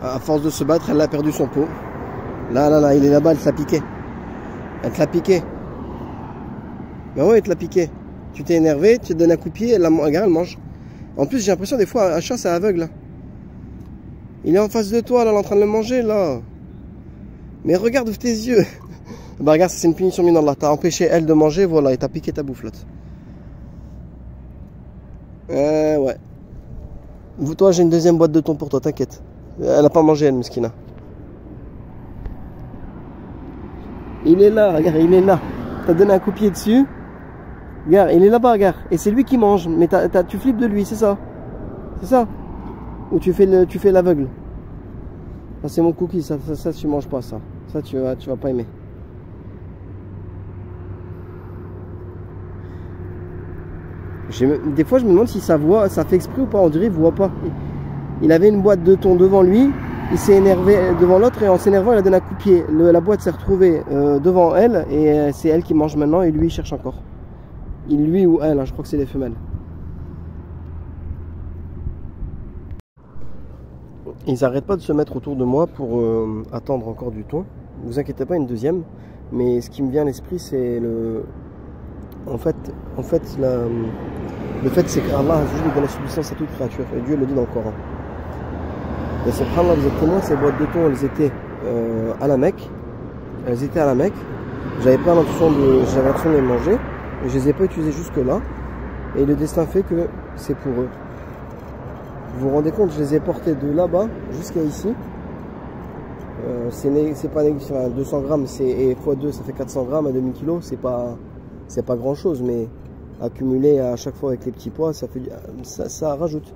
À force de se battre, elle a perdu son pot. Là, il est là-bas, elle te l'a piqué. Elle te l'a piqué. Mais ouais, elle te l'a piqué. Tu t'es énervé, tu te donnes un coup de pied, regarde, elle mange. En plus, j'ai l'impression des fois, un chat, c'est aveugle. Il est en face de toi, là, elle est en train de le manger, là. Mais regarde, ouvre tes yeux. Bah regarde, c'est une punition minallah. T'as empêché elle de manger, voilà, et t'as piqué ta bouffe, ouais. Toi, j'ai une deuxième boîte de thon pour toi, t'inquiète. Elle a pas mangé, elle, Meskina. Il est là, regarde, il est là. T'as donné un coup de pied dessus. Regarde, il est là-bas, regarde. Et c'est lui qui mange. Mais tu flippes de lui, c'est ça? C'est ça? Ou tu fais l'aveugle? Ça, c'est mon cookie, ça tu manges pas, ça. Ça, tu vas pas aimer. Des fois, je me demande si ça voit, ça fait exprès ou pas. On dirait qu'il voit pas. Il avait une boîte de thon devant lui. Il s'est énervé devant l'autre et en s'énervant, il a donné un coup de pied. La boîte s'est retrouvée devant elle et c'est elle qui mange maintenant et lui, il cherche encore. Lui ou elle, hein, je crois que c'est les femelles. Ils n'arrêtent pas de se mettre autour de moi pour attendre encore du thon. Ne vous inquiétez pas, une deuxième. Mais ce qui me vient à l'esprit, c'est le... En fait, le fait c'est qu'Allah donne la subsistance à toute créature. Et Dieu le dit dans le Coran. Et subhanallah, vous êtes témoins, ces boîtes de thon, elles étaient à la Mecque. Elles étaient à la Mecque. J'avais l'intention de les manger. Et je les ai pas utilisées jusque là. Et le destin fait que c'est pour eux. Vous vous rendez compte, je les ai portés de là-bas jusqu'à ici. C'est pas négligeable, 200 grammes, et x2 ça fait 400 grammes à demi-kilo, c'est pas grand chose, mais accumulé à chaque fois avec les petits pois, ça rajoute.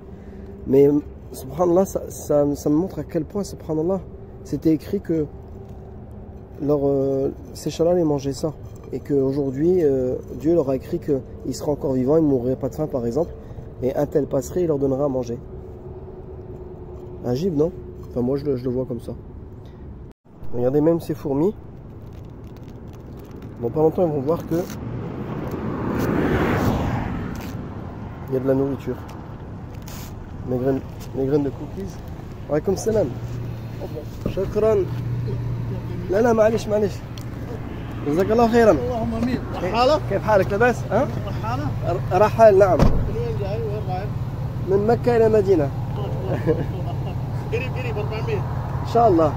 Mais subhanallah, ça me montre à quel point, subhanallah, c'était écrit que ces chats-là les mangeaient ça. Et qu'aujourd'hui, Dieu leur a écrit qu'ils seraient encore vivants, ils ne mourraient pas de faim par exemple, et un tel passerait, il leur donnera à manger. Agib, non? Enfin moi je le vois comme ça. Regardez même ces fourmis. Dans pas longtemps ils vont voir que il y a de la nourriture. Les graines de cookies. Alaykoum salam. Shukran. لا معلش جزاك الله خيرا. اللهم امين. رحالة؟ كيف حالك لاباس؟ ها؟ رحالة؟ رحال نعم. من وين جاي؟ وين رايح؟ من مكة إلى مدينة. قريب 400. إن شاء الله.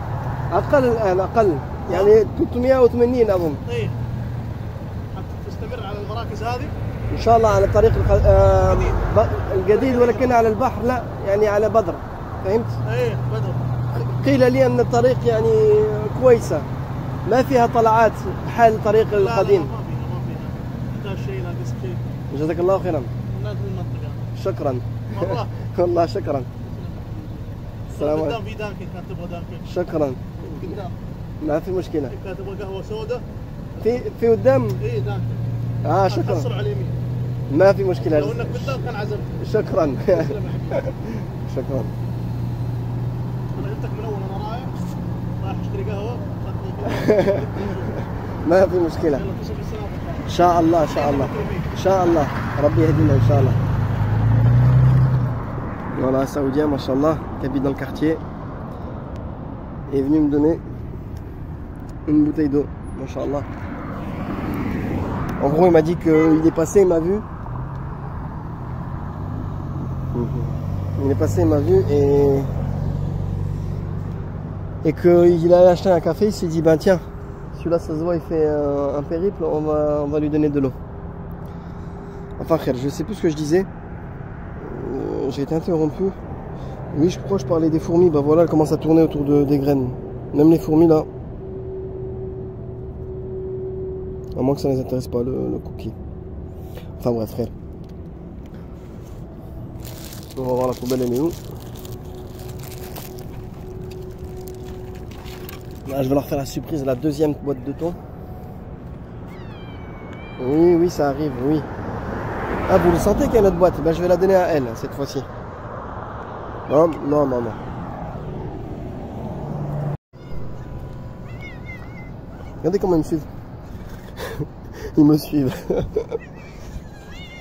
أقل الآن أقل. يعني 380 أظن. طيب. تستمر على المراكز هذه؟ إن شاء الله على طريق الجديد ولكن على البحر لا يعني على بدر. فهمت؟ إيه بدر. قيل لي أن الطريق يعني كويسة. ما فيها طلعات حال طريق القديم. لا ما فيها. نحتاج شيء ناقص شيء. جزاك الله خيرا. نادي المنطقة. شكرا. والله. والله شكرا. السلام عليكم. قدام في دانكن كانت تبغى دانكن. شكرا. قدام. ما في مشكلة. كانت تبغى قهوة سوداء. في قدام. إيه دانكن. شكرا. حصر على اليمين. ما في مشكلة. لو انك قدام كان عزمت. شكرا. شكرا. انا جبتك من اول انا رايح اشتري قهوه. ما في مشكلة. إن شاء الله إن شاء الله إن شاء الله ربي يهدينا إن شاء الله. Voilà, un Saoudien, machallah, qui habite dans le quartier, est venu me donner une bouteille d'eau, machallah. En gros, il m'a dit qu'il est passé, il m'a vu. Il est passé, il m'a vu et qu'il allait acheter un café. Il s'est dit, ben tiens, celui-là ça se voit, il fait un périple, on va lui donner de l'eau. Enfin frère, je sais plus ce que je disais. J'ai été interrompu. Oui, je crois que je parlais des fourmis. Bah voilà, elles commencent à tourner autour des graines. Même les fourmis là. À moins que ça ne les intéresse pas, le cookie. Enfin bref frère. On va voir la poubelle, elle est où. Là, je vais leur faire la surprise, la deuxième boîte de thon. Oui, oui, ça arrive, oui. Ah, vous le sentez qu'il y a une autre boîte? Ben, je vais la donner à elle, cette fois-ci. Non, non, non, non. Regardez comment ils me suivent. Ils me suivent.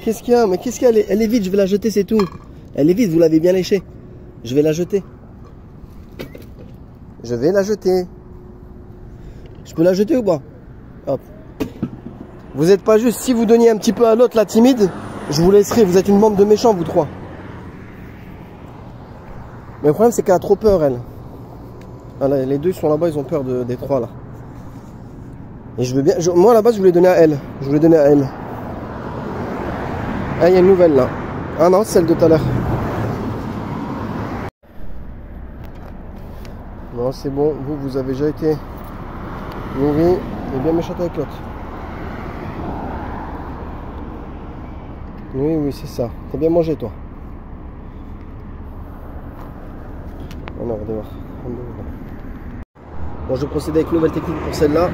Qu'est-ce qu'il y a? Mais qu'est-ce qu'il y a? Elle est vide, je vais la jeter, c'est tout. Elle est vide, vous l'avez bien léchée. Je vais la jeter. Je vais la jeter. Je peux la jeter ou pas? Hop. Vous n'êtes pas juste, si vous donniez un petit peu à l'autre, la timide, je vous laisserai. Vous êtes une bande de méchants, vous trois. Mais le problème, c'est qu'elle a trop peur, elle. Voilà, les deux sont là-bas, ils ont peur des trois, là. Et je veux bien... moi, à la base, je voulais donner à elle. Je voulais donner à elle. Ah, il y a une nouvelle, là. Ah non, celle de tout à l'heure. Non, c'est bon. Vous avez déjà été nourri et bien méchant avec l'autre. Oui, oui, c'est ça. T'as bien mangé, toi. Oh non, redémarre. Bon, je vais procéder avec une nouvelle technique pour celle-là.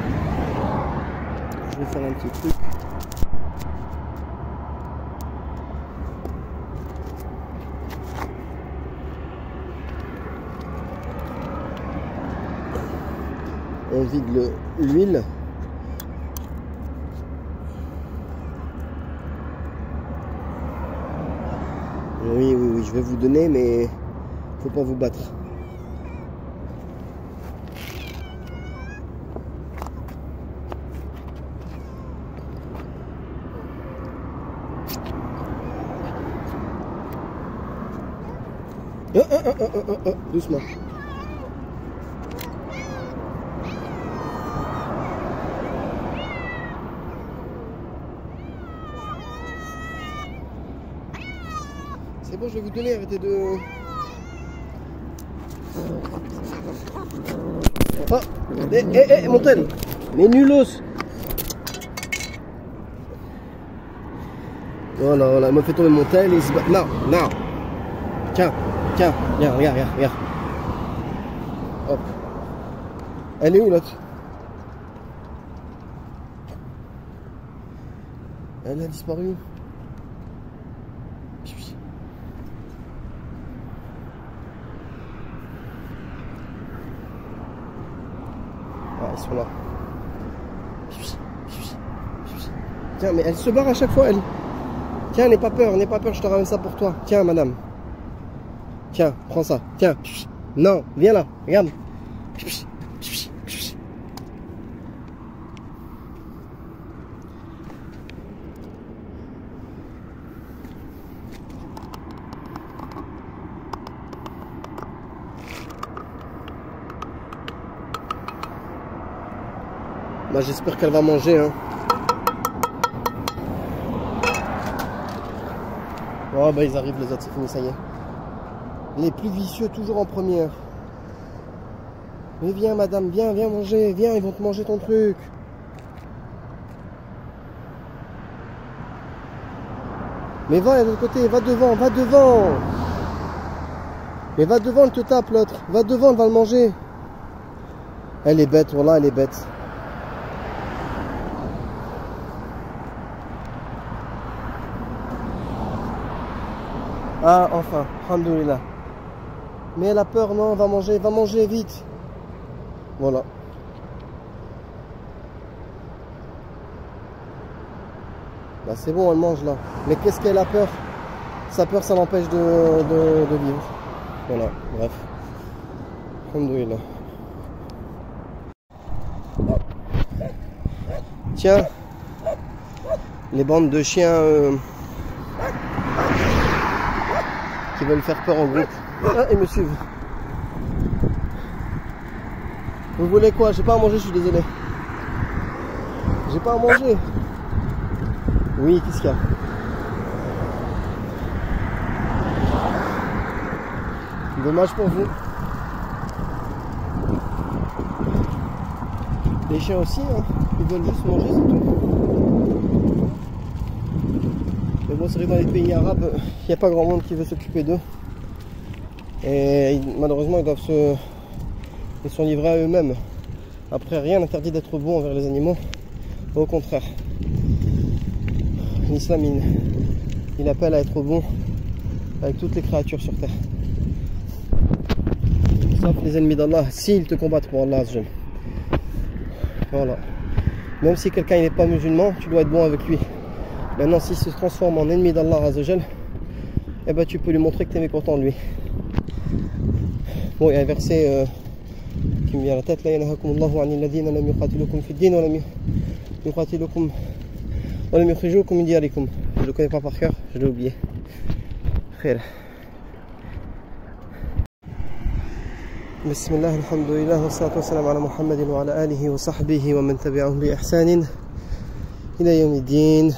Je vais faire un petit truc. On vide l'huile. Oui, oui, oui, je vais vous donner, mais faut pas vous battre. Doucement. C'est bon, je vais vous donner, arrêtez de... Oh, Montel, mais nulos. Voilà, voilà, il m'a fait tomber Montel et il se bat. Non, non. Tiens, tiens, viens, regarde, regarde, regarde. Hop. Elle est où l'autre? Elle a disparu. Ah, ils sont là. Tiens, mais elle se barre à chaque fois, elle. Tiens, n'aie pas peur, je te ramène ça pour toi. Tiens, madame. Tiens, prends ça. Tiens. Non, viens là, regarde. Bah, j'espère qu'elle va manger, hein. Oh bah ils arrivent les autres, c'est fini, ça y est. Les plus vicieux toujours en première. Mais viens madame, viens, viens manger, viens, ils vont te manger ton truc. Mais va de l'autre côté, va devant, va devant. Mais va devant, elle te tape l'autre. Va devant, elle va le manger. Elle est bête, voilà, elle est bête. Ah, enfin, alhamdoulilah. Mais elle a peur, non, va manger vite. Voilà. Bah c'est bon, elle mange là. Mais qu'est-ce qu'elle a peur? Sa peur, ça l'empêche de vivre. Voilà, bref. Alhamdoulilah. Tiens, les bandes de chiens qui veulent faire peur en groupe. Ah, ils me suivent. Vous voulez quoi? J'ai pas à manger, je suis désolé. J'ai pas à manger. Oui, qu'est-ce qu'il y a? Dommage pour vous. Les chiens aussi, hein. Ils veulent juste manger, c'est tout. Mais bon, c'est vrai que dans les pays arabes, il n'y a pas grand monde qui veut s'occuper d'eux. Et malheureusement, ils sont livrés à eux-mêmes. Après, rien n'interdit d'être bon envers les animaux. Au contraire. L'islam, il appelle à être bon avec toutes les créatures sur terre. Sauf les ennemis d'Allah, s'ils te combattent pour Allah. Voilà. Même si quelqu'un n'est pas musulman, tu dois être bon avec lui. Maintenant, s'il se transforme en ennemi d'Allah, eh ben, tu peux lui montrer que tu es mécontent de lui. Bon, il y a un verset qui me vient à la tête. La yanhakumullahu anil ladina lam yuqatilukum fid din wa lam yuqatilukum wa lam yukhrijukum min diyarikum. Je le connais pas par cœur, je l'ai oublié. Khair. Bismillah, alhamdulillah, wa salatu wa salam ala Muhammadin wa ala alihi wa sahbihi wa man tabi'ahum bi ihsanin ila yawmiddin.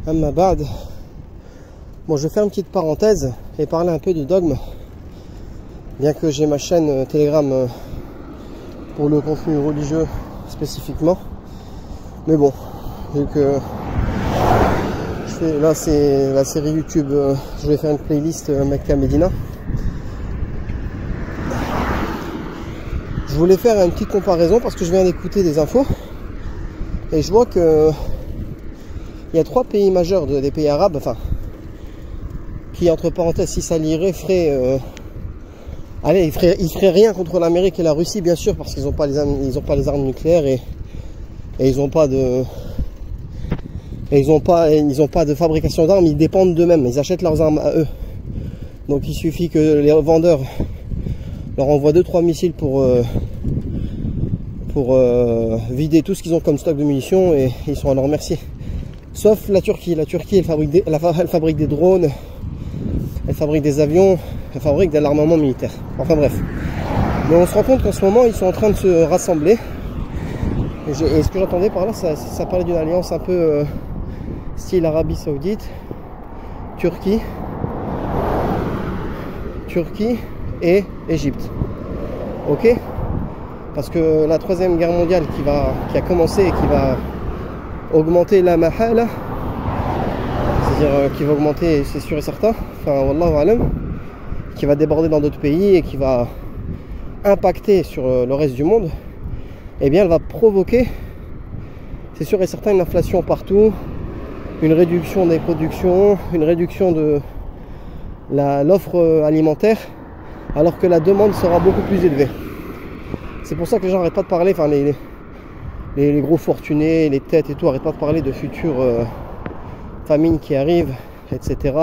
Amma ba'd. Bon, je vais faire une petite parenthèse et parler un peu de dogme. Bien que j'ai ma chaîne Telegram pour le contenu religieux spécifiquement. Mais bon, vu que je fais, là c'est la série YouTube, je vais faire une playlist Mecca Medina. Je voulais faire une petite comparaison parce que je viens d'écouter des infos et je vois que il y a 3 pays majeurs des pays arabes, enfin, qui entre parenthèses, si ça lirait, ferait allez, ils feraient rien contre l'Amérique et la Russie, bien sûr, parce qu'ils n'ont pas les armes nucléaires et ils n'ont pas de fabrication d'armes. Ils dépendent d'eux-mêmes, ils achètent leurs armes à eux. Donc il suffit que les vendeurs leur envoient 2-3 missiles pour vider tout ce qu'ils ont comme stock de munitions et ils sont à leur merci. Sauf la Turquie. La Turquie, elle fabrique des drones, elle fabrique des avions, elle fabrique de l'armement militaire. Enfin bref. Mais on se rend compte qu'en ce moment, ils sont en train de se rassembler. Et ce que j'entendais par là, ça parlait d'une alliance un peu style Arabie Saoudite, Turquie et Égypte. Ok? Parce que la 3e guerre mondiale qui a commencé et qui va augmenter la mahala, c'est-à-dire qui va augmenter, c'est sûr et certain, enfin wallahu alam, qui va déborder dans d'autres pays et qui va impacter sur le reste du monde, eh bien elle va provoquer, c'est sûr et certain, une inflation partout, une réduction des productions, une réduction de l'offre alimentaire, alors que la demande sera beaucoup plus élevée. C'est pour ça que les gens n'arrêtent pas de parler, enfin les gros fortunés, les têtes et tout, n'arrêtent pas de parler de futures famines qui arrivent, etc.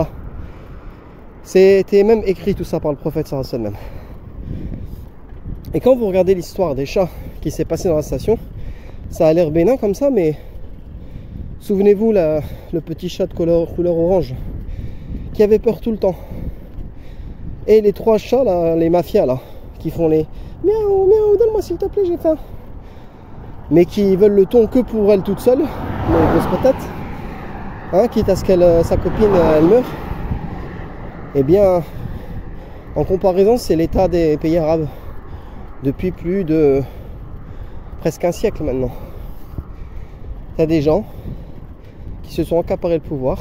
C'était même écrit tout ça par le prophète sallallahu alayhi wa sallam. Et quand vous regardez l'histoire des chats qui s'est passé dans la station, ça a l'air bénin comme ça, mais souvenez-vous le petit chat de couleur orange qui avait peur tout le temps. Et les 3 chats là, les mafias là, qui font les miaou miaou, donne-moi s'il te plaît, j'ai faim. Mais qui veulent le ton que pour elle toute seule, les grosses patates, hein, quitte à ce que sa copine elle meure. Eh bien, en comparaison, c'est l'état des pays arabes depuis plus de presque un siècle maintenant. Il y a des gens qui se sont accaparés le pouvoir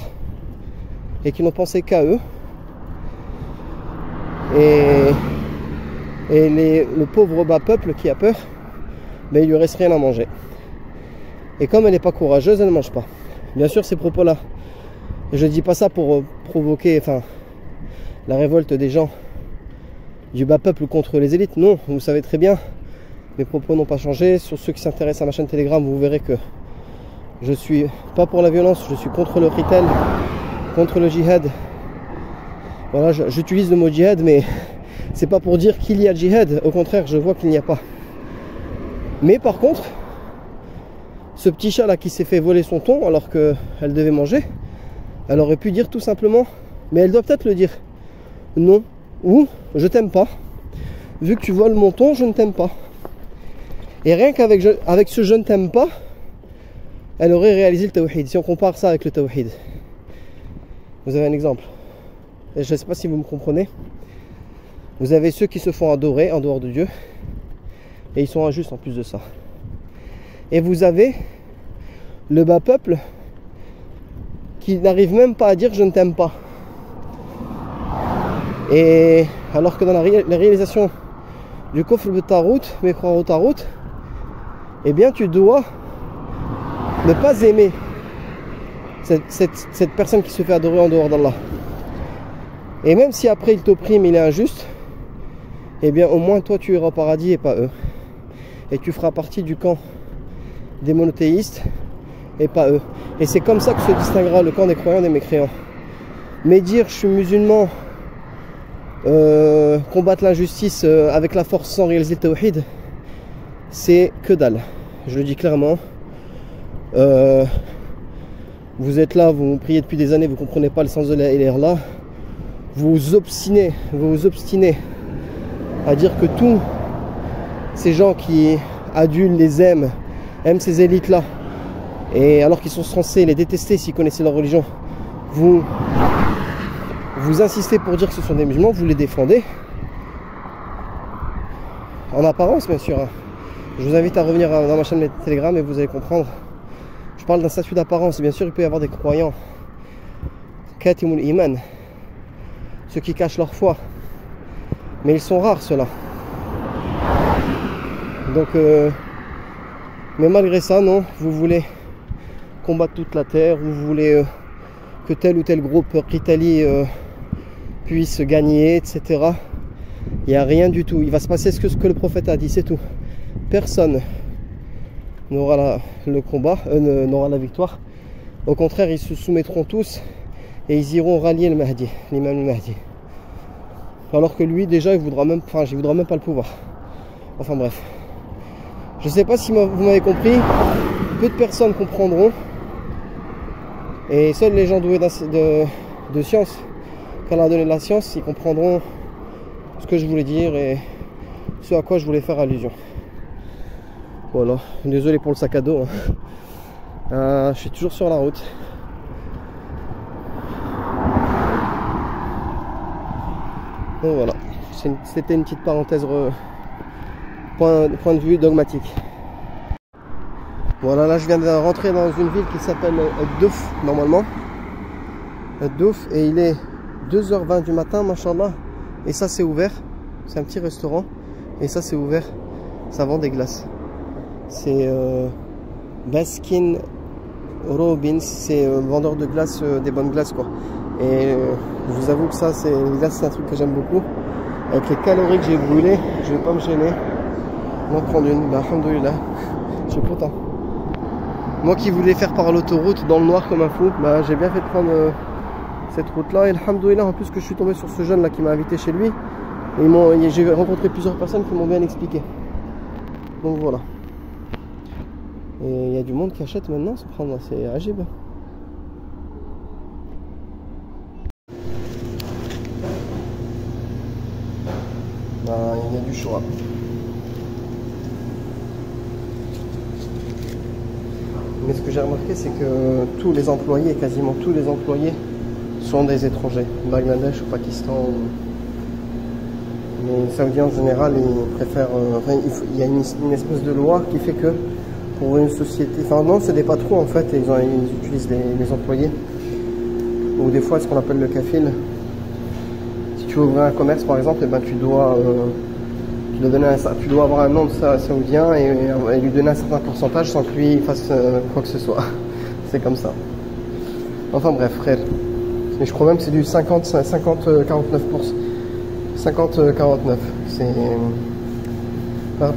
et qui n'ont pensé qu'à eux. Et le pauvre bas peuple qui a peur, mais il lui reste rien à manger. Et comme elle n'est pas courageuse, elle ne mange pas. Bien sûr, ces propos-là, je ne dis pas ça pour provoquer la révolte des gens du bas peuple contre les élites. Non, vous savez très bien, mes propos n'ont pas changé. Sur ceux qui s'intéressent à ma chaîne Telegram, vous verrez que je suis pas pour la violence, je suis contre le retail, contre le djihad. Voilà, j'utilise le mot djihad, mais c'est pas pour dire qu'il y a djihad, au contraire, je vois qu'il n'y a pas. Mais par contre, ce petit chat là qui s'est fait voler son thon alors qu'elle devait manger, elle aurait pu dire tout simplement, mais elle doit peut-être le dire, non, ou je t'aime pas, vu que tu voles mon thon, je ne t'aime pas. Et rien qu'avec ce je ne t'aime pas, elle aurait réalisé le tawhid. Si on compare ça avec le tawhid, vous avez un exemple. Et je ne sais pas si vous me comprenez. Vous avez ceux qui se font adorer en dehors de Dieu, et ils sont injustes en plus de ça. Et vous avez le bas peuple qui n'arrive même pas à dire je ne t'aime pas. Et alors que dans la réalisation du kufr bi tarout, mais croire au tarout, eh bien tu dois ne pas aimer cette personne qui se fait adorer en dehors d'Allah. Et même si après il t'opprime, il est injuste, eh bien au moins toi tu iras au paradis et pas eux. Et tu feras partie du camp des monothéistes et pas eux. Et c'est comme ça que se distinguera le camp des croyants des mécréants. Mais dire je suis musulman combattre l'injustice avec la force sans réaliser le tawhid, c'est que dalle. Je le dis clairement. Vous êtes là, vous priez depuis des années, vous ne comprenez pas le sens de la ilaha illallah. Vous vous obstinez à dire que tous ces gens qui adulent, les aiment ces élites-là, et alors qu'ils sont censés les détester s'ils connaissaient leur religion, vous insistez pour dire que ce sont des musulmans, vous les défendez. En apparence, bien sûr. Je vous invite à revenir dans ma chaîne Telegram et vous allez comprendre. Je parle d'un statut d'apparence. Bien sûr, il peut y avoir des croyants, Katimul Iman, ceux qui cachent leur foi. Mais ils sont rares, ceux-là. Donc, mais malgré ça, non, vous voulez combattre toute la terre, vous voulez que tel ou tel groupe Qitali puisse gagner, etc. Il n'y a rien du tout. Il va se passer ce que le prophète a dit, c'est tout. Personne n'aura le combat, n'aura la victoire. Au contraire, ils se soumettront tous et ils iront rallier le Mahdi, l'imam le Mahdi. Alors que lui, déjà, il voudra même pas le pouvoir. Enfin bref. Je ne sais pas si vous m'avez compris. Peu de personnes comprendront. Et seuls les gens doués de science, qu'Allah a donné de la science, ils comprendront ce que je voulais dire et ce à quoi je voulais faire allusion. Voilà, désolé pour le sac à dos. Je suis toujours sur la route. Donc voilà, c'était une petite parenthèse point de vue dogmatique. Voilà, là je viens de rentrer dans une ville qui s'appelle Douf normalement. Douf, et il est 2h20 du matin, machallah. Et ça c'est ouvert, c'est un petit restaurant. Et ça c'est ouvert, ça vend des glaces. C'est Baskin Robbins, c'est vendeur de glaces, des bonnes glaces quoi. Et je vous avoue que ça, les glaces, c'est un truc que j'aime beaucoup. Avec les calories que j'ai brûlées, je vais pas me gêner d'en prendre une. Bah, alhamdoulilah, je suis content. Moi qui voulais faire par l'autoroute dans le noir comme un fou, bah, j'ai bien fait de prendre cette route là. Et alhamdoulilah, en plus que je suis tombé sur ce jeune là qui m'a invité chez lui. Et j'ai rencontré plusieurs personnes qui m'ont bien expliqué. Donc voilà. Et il y a du monde qui achète maintenant, c'est agib. Il y a du choix. Mais ce que j'ai remarqué, c'est que tous les employés, quasiment tous les employés, sont des étrangers, Bangladesh ou Pakistan. Les Saoudiens en général, ils préfèrent. Enfin, il y a une espèce de loi qui fait que pour une société, enfin non, c'est des patrons en fait, et ils utilisent les employés, ou des fois ce qu'on appelle le kafil. Si tu veux ouvrir un commerce par exemple, et ben tu dois avoir un nom de saoudien et lui donner un certain pourcentage sans que lui fasse quoi que ce soit. C'est comme ça. Enfin bref, frère. Mais je crois même que c'est du 50-49%. 50-49. C'est.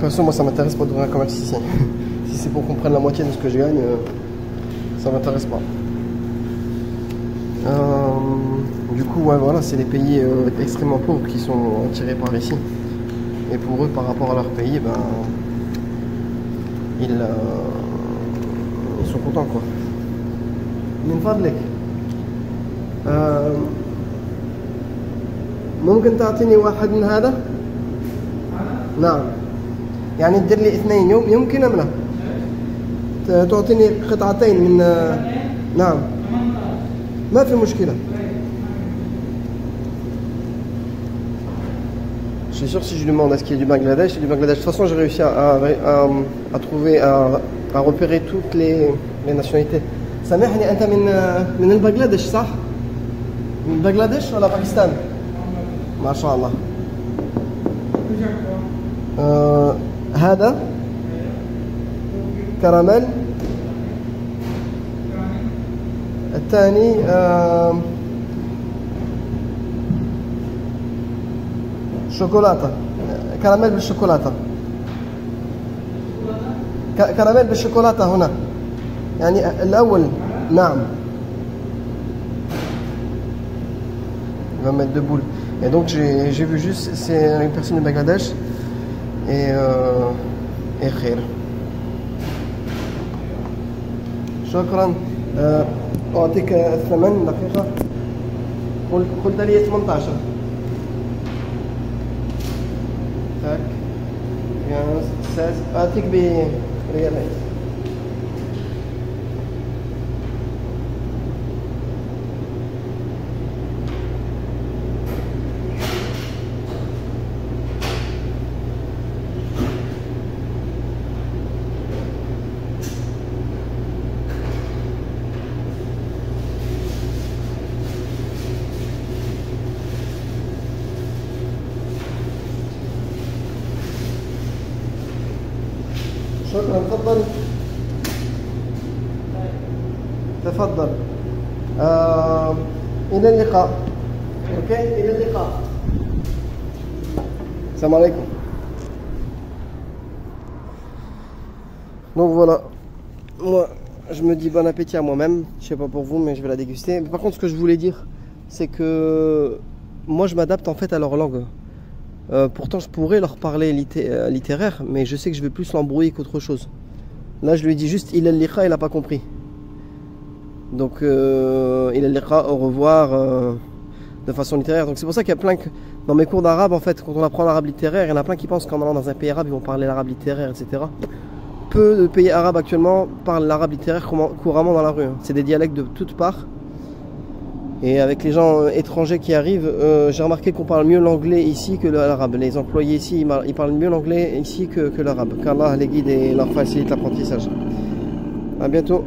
Perso, moi ça m'intéresse pas d'ouvrir un commerce ici. Si c'est pour qu'on prenne la moitié de ce que je gagne, ça m'intéresse pas. Du coup, ouais, voilà, c'est des pays extrêmement pauvres qui sont attirés par ici. Et pour eux, par rapport à leur pays, ben, ils sont contents, quoi. من فضلك ممكن تعطيني واحد من هذا؟ نعم. يعني تدير لي اثنين يمكن أم لا؟ تعطيني قطعتين من نعم. ما في مشكلة. Je suis sûr que si je lui demande est-ce qu'il y a du Bangladesh, c'est du Bangladesh. De toute façon, j'ai réussi à trouver, à repérer toutes les nationalités. سامحني أنت من البنغلاديش صح؟ من بنغلاديش ولا باكستان؟ ما شاء الله. هذا كراميل. الثاني شوكولاتة، كراميل بالشوكولاتة. كراميل بالشوكولاتة هنا. يعني الأول نعم. Il va mettre deux boules. Et donc j'ai vu juste, c'est une personne du Bangladesh et khair. شكرا. أعطيك الثمن دقيقة. قلت لي 18. تاك 16 أعطيك بريالين. شكرا. تفضل تفضل. إلى اللقاء. اوكي إلى اللقاء. السلام عليكم. Donc voilà, moi je me dis bon appétit à moi-même, je sais pas pour vous mais je vais la déguster. Mais par contre ce que je voulais dire c'est que moi je m'adapte en fait à leur langue. Pourtant je pourrais leur parler littéraire, mais je sais que je vais plus l'embrouiller qu'autre chose. Là je lui dis juste il al-liqa, il n'a pas compris. Donc il al-liqa, au revoir, de façon littéraire. Donc c'est pour ça qu'il y a plein que dans mes cours d'arabe en fait, quand on apprend l'arabe littéraire, il y en a plein qui pensent qu'en allant dans un pays arabe ils vont parler l'arabe littéraire, etc. Peu de pays arabes actuellement parlent l'arabe littéraire couramment dans la rue. C'est des dialectes de toutes parts. Et avec les gens étrangers qui arrivent, j'ai remarqué qu'on parle mieux l'anglais ici que l'arabe. Les employés ici, ils parlent mieux l'anglais ici que l'arabe. Qu'Allah les guide et leur facilite l'apprentissage. À bientôt.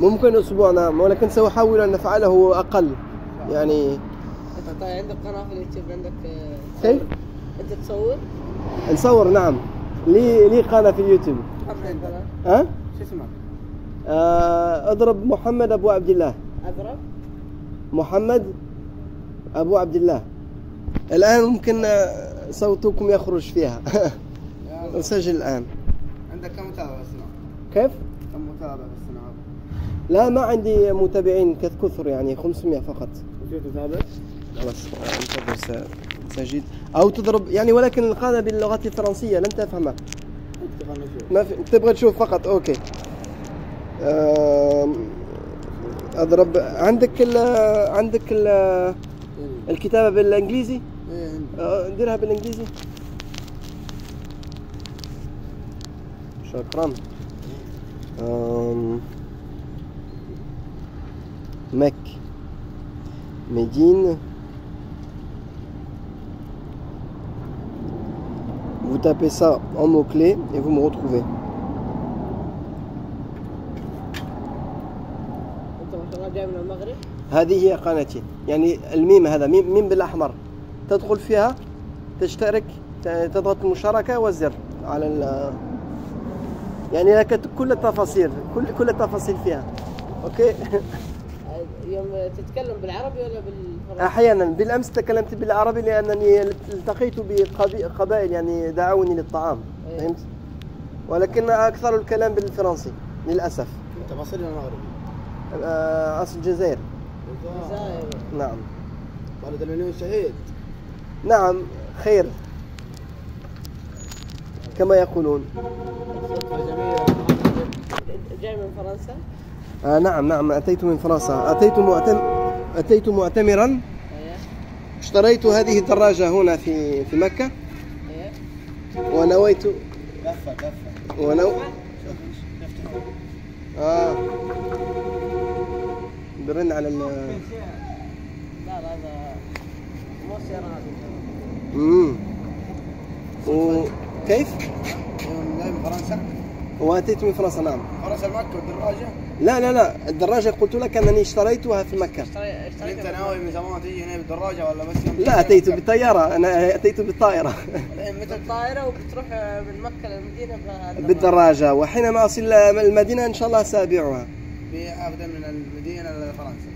ممكن أسبوع نعم، ولكن سأحاول أن نفعله أقل يعني. أنت عندك قناة في اليوتيوب عندك؟ كيف؟ أنت تصور؟ نصور نعم. لي قناة في اليوتيوب. ها؟ شو اسمك؟ اضرب محمد أبو عبد الله. أضرب؟ محمد أبو عبد الله. الآن ممكن صوتكم يخرج فيها. نسجل الآن. عندك كم متابع في السنة؟ كيف؟ كم متابع في السنة؟ لا ما عندي متابعين كثر يعني 500 فقط. وفي تتابع؟ خلاص نفضل سجل أو تضرب يعني، ولكن القناة باللغة الفرنسية لن تفهمها. ما في تبغى تشوف فقط. أوكي. أضرب عندك الكتابة بالإنجليزي؟ نديرها بالإنجليزي. شكرا. Mec, Médine. Vous tapez ça en mots-clés et vous me retrouvez. هذه هي قناتي، يعني الميم هذا ميم بالأحمر، تدخل فيها تشترك، تضغط المشاركة والزر على يعني لك كل التفاصيل، كل التفاصيل فيها. اوكي. يوم تتكلم بالعربي ولا بالفرنسي؟ احيانا. بالامس تكلمت بالعربي لانني التقيت بقبائل يعني دعوني للطعام. فهمت؟ ولكن اكثر الكلام بالفرنسي للاسف. انت مصري ولا مغربي؟ اصل الجزائر. الجزائر. نعم. بلد المليون شهيد. نعم خير كما يقولون. جاي من فرنسا؟ نعم أتيت من فرنسا. أتيت معتمرا. اشتريت هذه الدراجة هنا في مكة. ونويت برن على لا هذا مو سيارة هذه. كيف؟ جاي من فرنسا؟ وأتيت من فرنسا نعم. فرنسا مكة والدراجة؟ لا الدراجة قلت لك أنني اشتريتها في مكة. أنت ناوي من زمان تيجي هنا بالدراجة ولا بس يوم؟ لا أتيت بالطيارة، أنا أتيت بالطائرة. متى الطائرة وبتروح من مكة للمدينة بالدراجة، وحينما أصل المدينة إن شاء الله سأبيعها. بأخذها من المدينة لفرنسا؟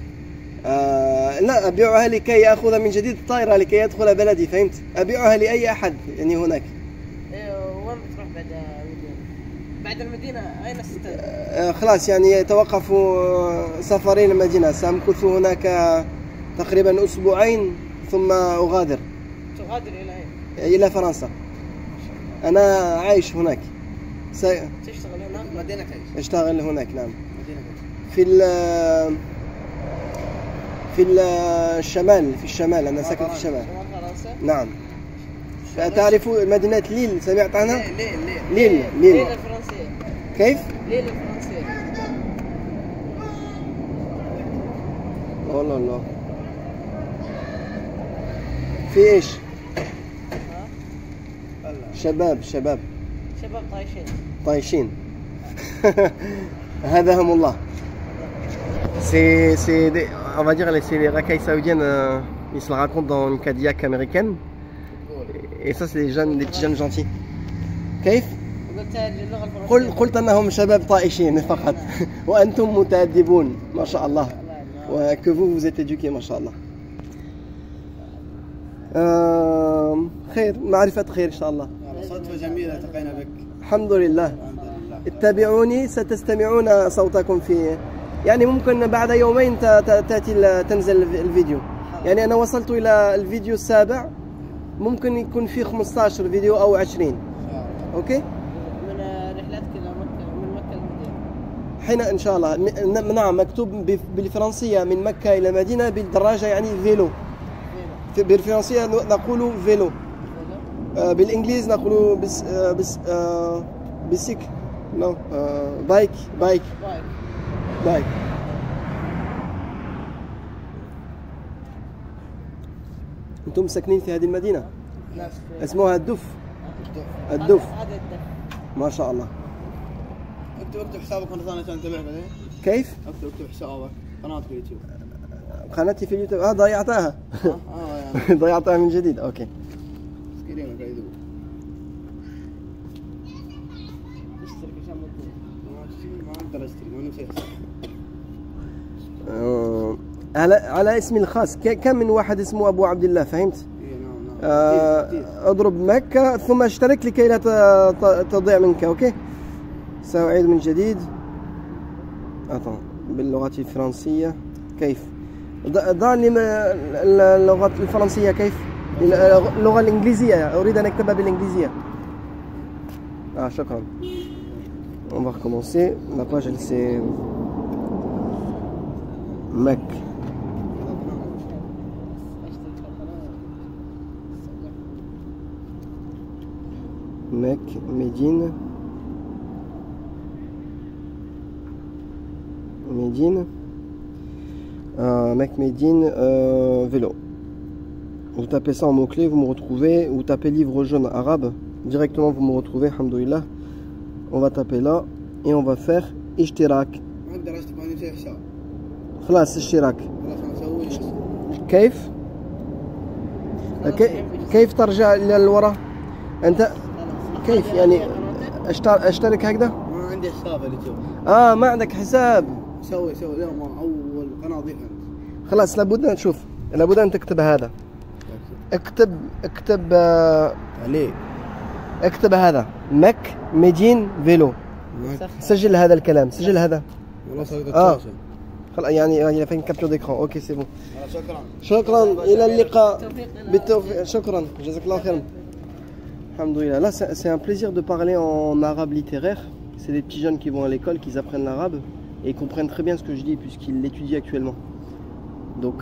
لا أبيعها لكي أخذ من جديد الطائرة لكي يدخل بلدي. فهمت؟ أبيعها لأي أحد يعني هناك. وين بتروح بعد المدينة؟ أين خلاص يعني يتوقف سفرين المدينة. سأمكث هناك تقريبا أسبوعين ثم أغادر تغادر إلى أين؟ إلى فرنسا. أنا عايش هناك. تشتغل هناك؟ مدينة عيش. أشتغل هناك نعم. مدينة عيش. في الشمال، في الشمال، أنا ساكن في الشمال. شمال فرنسا؟ نعم. تعرف مدينة ليل؟ سمعت عنها؟ ليل. ليل الفرنسية. كيف؟ ليل الفرنسية. والله الله. في ايش؟ شباب شباب طايشين. هداهم الله. On va dire, c'est les racailles saoudiennes, ils se la racontent dans une Cadillac américaine. Et ça, c'est des petits jeunes gentils. كيف؟ قلت أنهم شباب طائشين فقط. وأنتم متأدبون ما شاء الله. Que vous êtes éduqués ما شاء الله. خير، معرفة خير إن شاء الله. صدفة جميلة التقينا بك. الحمد لله. اتبعوني ستستمعون صوتكم في، يعني ممكن بعد يومين تأتي تنزل الفيديو. يعني أنا وصلت إلى الفيديو السابع، ممكن يكون في 15 فيديو أو 20. أوكي؟ من رحلتك إلى مكة، من مكة للمدينة. حين إن شاء الله. نعم، مكتوب بالفرنسية من مكة إلى المدينة بالدراجة، يعني فيلو. بالفرنسية نقول فيلو. بالإنجليز نقول بسيك. نو بايك. أنتم ساكنين في هذه المدينة؟ اسمها الدف. الدف. ما شاء الله. اكتب حسابك مرة ثانية عشان نتابعك بعدين. كيف؟ اكتب حسابك، قناتك في اليوتيوب. قناتي في اليوتيوب. ضيعتها. يعني ضيعتها من جديد. اوكي. مسكينين قاعد يدور. اشترك عشان ما اقدر اشتري، ما نسيت. على اسمي الخاص. كم من واحد اسمه ابو عبد الله، فهمت؟ نعم. اضرب مكة ثم اشترك لكي لا تضيع منك. اوكي. سأعيد من جديد. باللغة الفرنسية كيف؟ ضعني اللغة الفرنسية كيف؟ اللغة الإنجليزية، أريد أن أكتبها بالإنجليزية. شكرا. On va recommencer. La page elle c'est Mac. Mac Médine. Mec Médine vélo. Vous tapez ça en mot-clé, vous me retrouvez. Vous tapez livre jaune arabe, directement vous me retrouvez. Alhamdoulilah. On va taper là et on va faire ishtirak. خلاص اشتراك. كيف ترجع للوراء؟ أنت كيف يعني اشترك هكذا؟ ما عندي حساب اليوتيوب. ما عندك حساب. سوي لا، ما اول قناه ضيف انت. خلاص لابد ان تشوف، لابد ان تكتب هذا. اكتب عليه. اكتب هذا مك ميدين فيلو. سجل هذا الكلام، سجل هذا. والله صدقت. خلاص يعني فين كابتور ديكرون. اوكي سي بون. شكرا الى اللقاء. بالتوفيق. شكرا جزاك الله خيرا. Alhamdoulilah. Là c'est un plaisir de parler en arabe littéraire. C'est des petits jeunes qui vont à l'école, qui apprennent l'arabe et comprennent très bien ce que je dis puisqu'ils l'étudient actuellement. Donc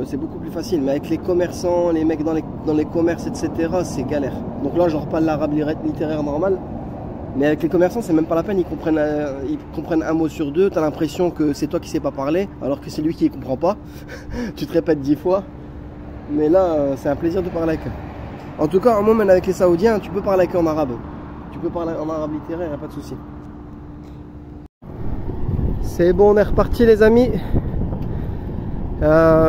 c'est beaucoup plus facile. Mais avec les commerçants, les mecs dans les commerces, etc., c'est galère. Donc là je leur parle l'arabe littéraire normal. Mais avec les commerçants, c'est même pas la peine. Ils comprennent un mot sur deux. Tu as l'impression que c'est toi qui sais pas parler, alors que c'est lui qui ne comprend pas. Tu te répètes 10 fois. Mais là, c'est un plaisir de parler avec eux. En tout cas, même avec les Saoudiens, tu peux parler avec eux en arabe. Tu peux parler en arabe littéraire, il n'y a pas de souci. C'est bon, on est reparti les amis.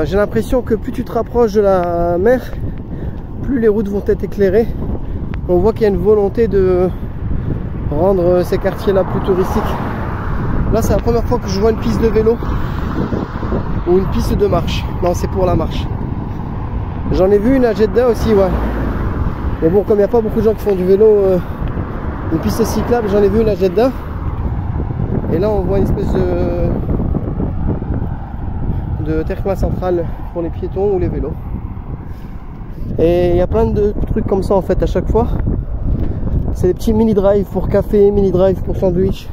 J'ai l'impression que plus tu te rapproches de la mer, plus les routes vont être éclairées. On voit qu'il y a une volonté de rendre ces quartiers-là plus touristiques. Là, c'est la première fois que je vois une piste de vélo ou une piste de marche. Non, c'est pour la marche. J'en ai vu une à Jeddah aussi, ouais. Mais bon, comme il n'y a pas beaucoup de gens qui font du vélo, une piste cyclable, j'en ai vu une à Jeddah. Et là, on voit une espèce de terre centrale pour les piétons ou les vélos. Et il y a plein de trucs comme ça en fait à chaque fois. C'est des petits mini drive pour café, mini drive pour sandwich.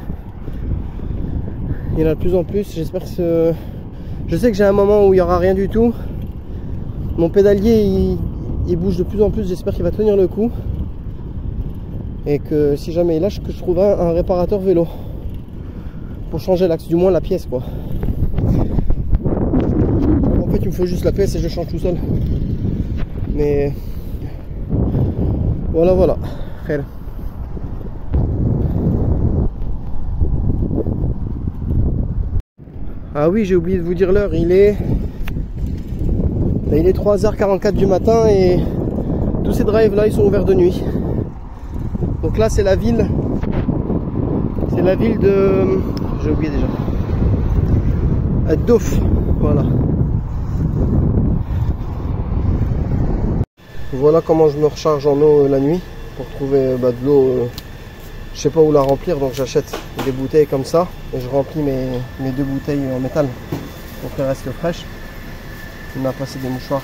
Il y en a de plus en plus. J'espère que je sais que j'ai un moment où il n'y aura rien du tout. Mon pédalier il bouge de plus en plus. J'espère qu'il va tenir le coup. Et que si jamais il lâche, que je trouverai un réparateur vélo pour changer l'axe, du moins la pièce quoi. En fait il me faut juste la pièce et je change tout seul. Mais voilà. Ah oui, j'ai oublié de vous dire l'heure, il est 3h44 du matin et tous ces drives là ils sont ouverts de nuit. Donc là c'est la ville de... j'ai oublié déjà. Douf, voilà. Voilà comment je me recharge en eau la nuit pour trouver de l'eau. Je sais pas où la remplir, donc j'achète des bouteilles comme ça et je remplis mes 2 bouteilles en métal pour qu'elles restent fraîches. On a passé des mouchoirs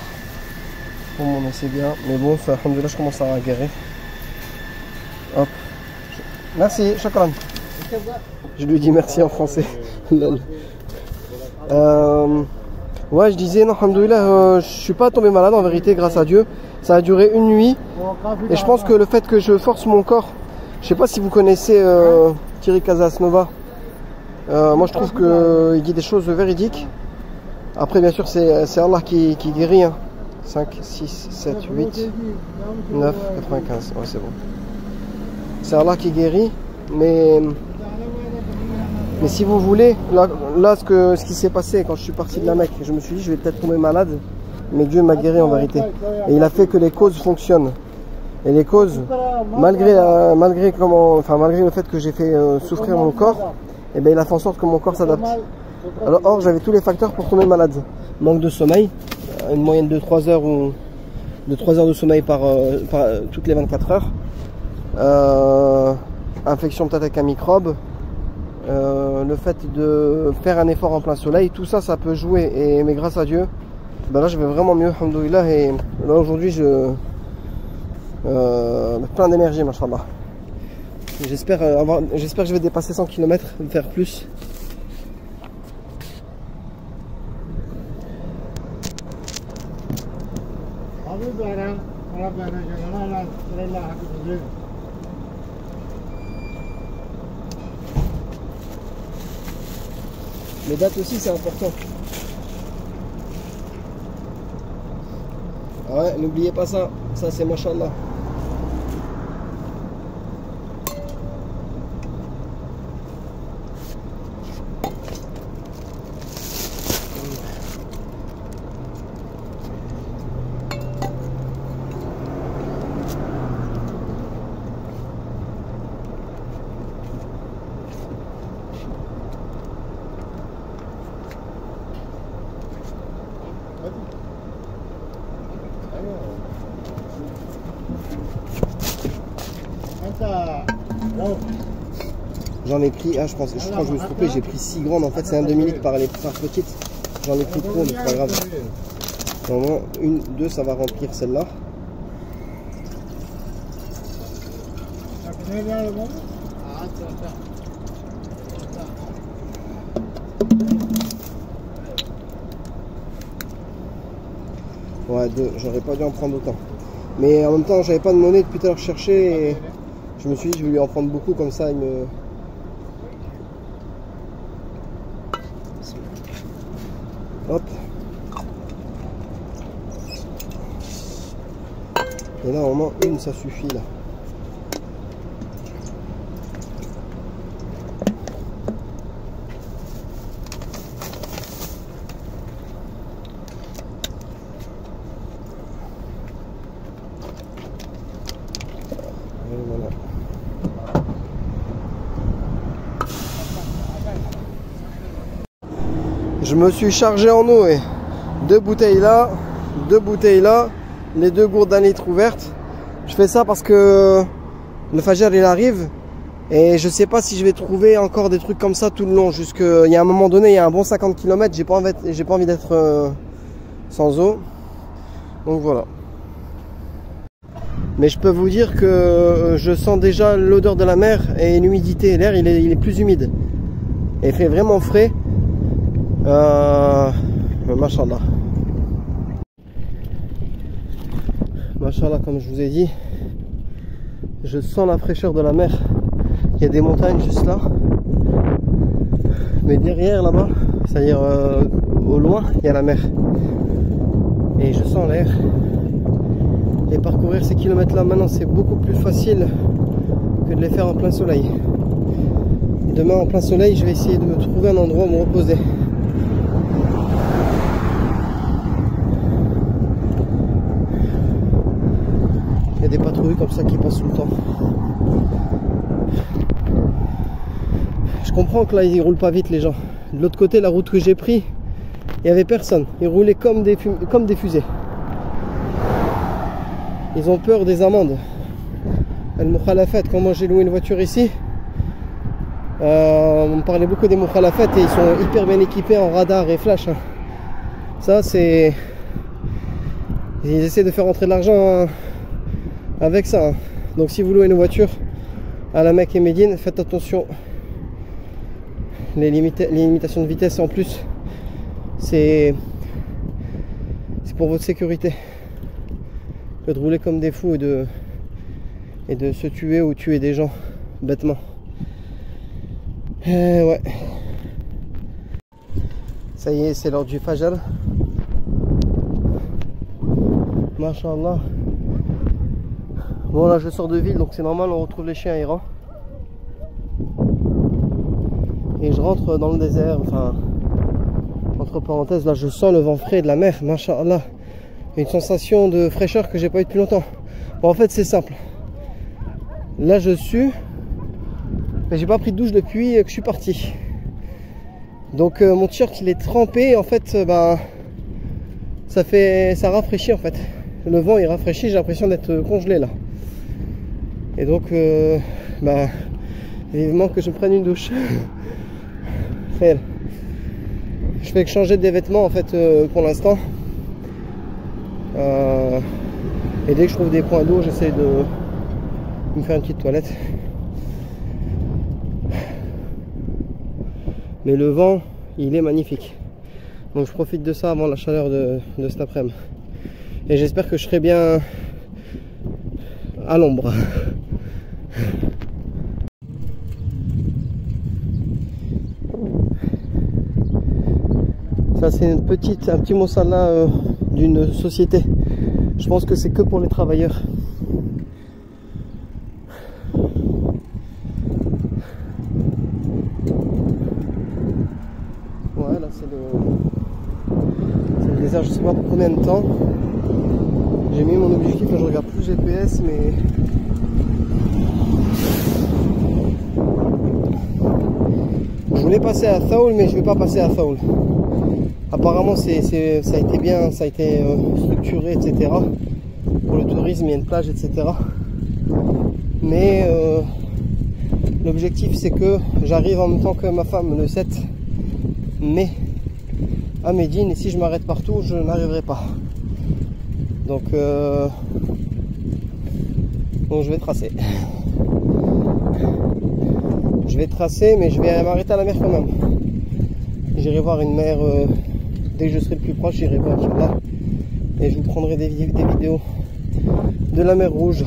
pour mon essai bien, mais bon, ça, alhamdoulilah, je commence à guérir. Hop, merci, shukran. Je lui dis merci en français. Ouais, je disais, non, alhamdoulilah, je suis pas tombé malade en vérité, grâce à Dieu. Ça a duré une nuit et je pense que le fait que je force mon corps, je sais pas si vous connaissez Thierry Casasnova. Moi je trouve qu'il dit des choses véridiques. Après bien sûr c'est Allah qui guérit. Hein. 5, 6, 7, 8, 9, 95. Ouais c'est bon. C'est Allah qui guérit. Mais si vous voulez, là ce qui s'est passé quand je suis parti de la Mecque, je me suis dit je vais peut-être tomber malade. Mais Dieu m'a guéri en vérité. Et il a fait que les causes fonctionnent. Et les causes, malgré le fait que j'ai fait souffrir mon corps, et bien il a fait en sorte que mon corps s'adapte. Alors or j'avais tous les facteurs pour tomber malade. Manque de sommeil, une moyenne de 3 heures ou de 3 heures de sommeil par toutes les 24 heures. Infection peut-être avec un microbe. Le fait de faire un effort en plein soleil, tout ça, ça peut jouer. Mais grâce à Dieu, ben là je vais vraiment mieux, alhamdoulilah. Et là aujourd'hui plein d'énergie, machallah. J'espère que je vais dépasser 100 km, faire plus. Les dates aussi c'est important. Ouais, n'oubliez pas ça, ça c'est machallah. J'en ai pris, je crois que je me suis trompé, j'ai pris 6 grandes, en fait c'est un demi-litre par petite. J'en ai pris trop, mais c'est pas grave. Normalement, 1, 2, ça va remplir celle-là. Ouais, 2, j'aurais pas dû en prendre autant. Mais en même temps, j'avais pas de monnaie depuis tout à l'heure, je cherchais et je me suis dit je vais lui en prendre beaucoup comme ça il me... Hop. Et là, au moins une, ça suffit là. Voilà. Je me suis chargé en eau et 2 bouteilles là, 2 bouteilles là, les 2 gourdes d'un litre ouvertes. Je fais ça parce que le Fajr il arrive et je sais pas si je vais trouver encore des trucs comme ça tout le long. Il y a un moment donné, il y a un bon 50 km, j'ai pas envie d'être sans eau. Donc voilà. Mais je peux vous dire que je sens déjà l'odeur de la mer et l'humidité. L'air il est plus humide. Et il fait vraiment frais. Machallah. Machallah, comme je vous ai dit, je sens la fraîcheur de la mer. Il y a des montagnes juste là. Mais derrière là-bas, c'est-à-dire au loin, il y a la mer. Et je sens l'air. Et parcourir ces kilomètres là maintenant, c'est beaucoup plus facile que de les faire en plein soleil. Demain en plein soleil, je vais essayer de me trouver un endroit où me reposer. Il y a des patrouilles comme ça qui passent tout le temps. Je comprends que là ils roulent pas vite les gens. De l'autre côté, la route que j'ai pris, il n'y avait personne. Ils roulaient comme des fusées. Ils ont peur des amendes. Al-Mukhalafat, quand moi j'ai loué une voiture ici, on me parlait beaucoup des Mukhalafat et ils sont hyper bien équipés en radar et flash. Ça c'est... Ils essaient de faire rentrer de l'argent avec ça. Donc si vous louez une voiture à la Mecque et Médine, faites attention. Les limitations de vitesse en plus, c'est pour votre sécurité. Que de rouler comme des fous et de se tuer ou tuer des gens bêtement. Ouais. Ça y est, c'est l'heure du Fajr. Masha'Allah. Bon là je sors de ville, donc c'est normal, on retrouve les chiens à Iran. Et je rentre dans le désert, enfin entre parenthèses, là je sens le vent frais de la mer, Masha'Allah. Une sensation de fraîcheur que j'ai pas eu depuis longtemps. Bon, en fait c'est simple. Là je sue, mais j'ai pas pris de douche depuis que je suis parti. Donc mon t-shirt il est trempé, en fait ça rafraîchit en fait. Le vent il rafraîchit, j'ai l'impression d'être congelé là. Et donc vivement que je prenne une douche. Je fais que changer des vêtements en fait pour l'instant. Et dès que je trouve des points d'eau, j'essaie de me faire une petite toilette. Mais le vent, il est magnifique. Donc je profite de ça avant la chaleur de cet après-midi. Et j'espère que je serai bien à l'ombre. Ça c'est un petit mosala d'une société. Je pense que c'est que pour les travailleurs. Ouais, là c'est le désert, je sais pas pour combien de temps. J'ai mis mon objectif, là je regarde plus GPS, mais je voulais passer à Thaoul, mais je vais pas passer à Thaoul. Apparemment ça a été bien, ça a été structuré, etc. Pour le tourisme, il y a une plage, etc. Mais l'objectif c'est que j'arrive en même temps que ma femme le 7 mai à Médine, et si je m'arrête partout, je n'arriverai pas. Donc je vais tracer. Je vais tracer, mais je vais m'arrêter à la mer quand même. J'irai voir une mer, dès que je serai le plus proche, j'irai voir là. Et je vous prendrai des vidéos de la mer Rouge.